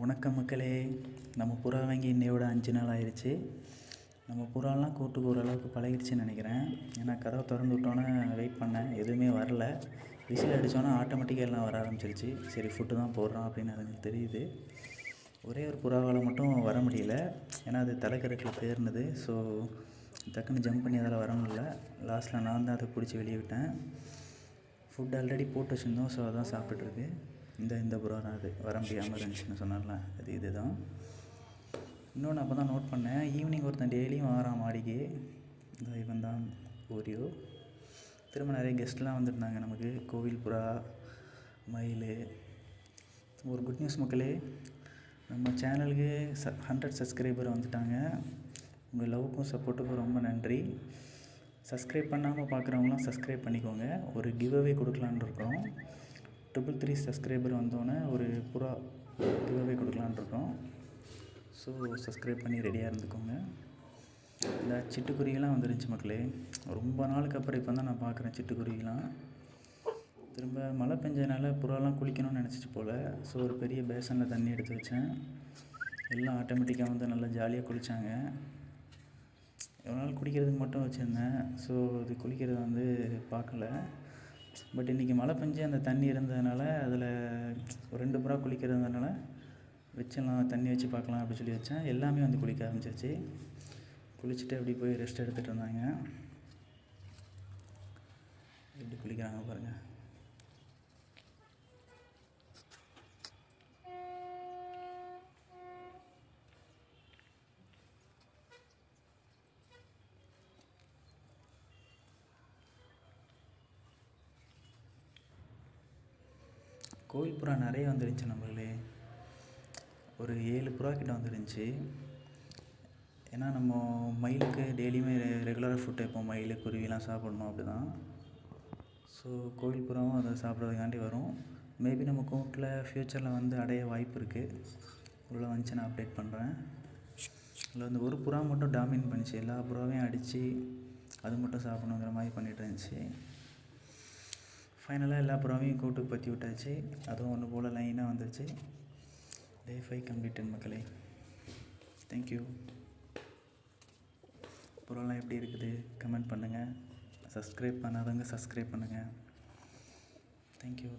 வணக்கம் மக்களே. நம்ம புறா வாங்கி இன்னையோட 5 நாள் ஆயிடுச்சு. நம்ம புறாலாம் கூட்டுக்கு ஓரளவுக்கு பழகிடுச்சுன்னு நினைக்கிறேன். ஏன்னா கதவை திறந்து விட்டோன்னே வெயிட் பண்ணேன், எதுவுமே வரல. விசில் அடித்தோன்னே ஆட்டோமேட்டிக்காக எல்லாம் வர ஆரம்பிச்சிருச்சு. சரி, ஃபுட்டு தான் போடுறோம் அப்படின்னு அதுங்களுக்கு தெரியுது. ஒரே ஒரு புறாவால் மட்டும் வர முடியல, ஏன்னா அது தலைக்கருக்கில் தேர்னது. ஸோ டக்குன்னு ஜம்ப் பண்ணி அதால் வர முடியல. லாஸ்ட்டில் நான் தான் அதை பிடிச்சி வெளியே விட்டேன். ஃபுட் ஆல்ரெடி போட்டு வச்சுருந்தோம், ஸோ அதான் சாப்பிட்டுருக்கு. இந்த புறா தான் அது வர முடியாமல் இருந்துச்சுன்னு சொன்னார்ல, இது தான். இன்னொன்று அப்போ தான் நோட் பண்ணேன், ஈவினிங் ஒருத்தன் டெய்லியும் வரான் மாடிக்கு. இவன் தான் ஓரியோ. திரும்ப நிறைய கெஸ்ட்லாம் வந்திருந்தாங்க நமக்கு. கோவில் புறா, மயில். ஒரு குட் நியூஸ் மக்களே, நம்ம சேனலுக்கு 100 சப்ஸ்கிரைபர் வந்துட்டாங்க. உங்கள் லவ்வுக்கும் சப்போர்ட்டுக்கும் ரொம்ப நன்றி. சப்ஸ்கிரைப் பண்ணாமல் பார்க்குறவங்களாம் சப்ஸ்கிரைப் பண்ணிக்கோங்க. ஒரு கிவ்அவே கொடுக்கலான்னு இருக்கோம். 333 சப்ஸ்கிரைபர் வந்தோடனே ஒரு புறா கிவ்அவே கொடுக்கலான்னு இருக்கோம். ஸோ சப்ஸ்கிரைப் பண்ணி ரெடியாக இருந்துக்கோங்க. இந்த சிட்டுக்குருவிலாம் வந்துருந்துச்சு மக்களே. ரொம்ப நாளுக்கு அப்புறம் இப்போ தான் நான் பார்க்குறேன் சிட்டுக்குருவிலாம். திரும்ப மழை பெஞ்சதுனால புறாலாம் குளிக்கணும்னு நினச்சிச்சு போல். ஸோ ஒரு பெரிய பேசனில் தண்ணி எடுத்து வச்சேன். எல்லாம் ஆட்டோமேட்டிக்காக வந்து நல்லா ஜாலியாக குளித்தாங்க. எவ்வளோ நாள் குடிக்கிறதுக்கு மட்டும் வச்சுருந்தேன். ஸோ இது குளிக்கிறத வந்து பார்க்கல. பட் இன்றைக்கி மழை பெஞ்சு அந்த தண்ணி இருந்ததுனால அதில் ஒரு 2 புறா குளிக்கிறதுனால வச்சிடலாம், தண்ணி வச்சு பார்க்கலாம் அப்படி சொல்லி வச்சேன். எல்லாமே வந்து குளிக்க ஆரம்பிச்சிருச்சு. குளிச்சுட்டு அப்படி போய் ரெஸ்ட் எடுத்துகிட்டு இருந்தாங்க. எப்படி குளிக்கிறாங்க பாருங்கள். கோவில் புறா நிறைய வந்துருந்துச்சு நம்மளே. ஒரு 7 புறா கிட்ட வந்துருந்துச்சு. ஏன்னா நம்ம மயிலுக்கு டெய்லியுமே ரெகுலராக ஃபுட் வைப்போம். மயில் குருவிலாம் சாப்பிடணும் அப்படி தான். ஸோ கோவில் புறாவும் அதை சாப்பிட்றதுக்காண்டி வரும். மேபி நம்ம கூட்டில் ஃப்யூச்சரில் வந்து அடைய வாய்ப்பு இருக்குது. உள்ள வந்துச்சு நான் அப்டேட் பண்ணுறேன். அதில் வந்து ஒரு புறா மட்டும் டாமினேட் பண்ணிச்சு. எல்லா புறாவையும் அடித்து அது மட்டும் சாப்பிடணுங்கிற மாதிரி பண்ணிகிட்டு இருந்துச்சு. ஃபைனலாக எல்லா புறாவையும் கூட்டுக்கு பற்றி விட்டாச்சு. அதுவும் ஒன்று போல் லைனாக வந்துருச்சு. Day 5 கம்ப்ளீட்டட் மக்களே. தேங்க்யூ. புறாலாம் எப்படி இருக்குது கமெண்ட் பண்ணுங்கள். சப்ஸ்கிரைப் பண்ணாதவங்க சப்ஸ்கிரைப் பண்ணுங்கள். தேங்க்யூ.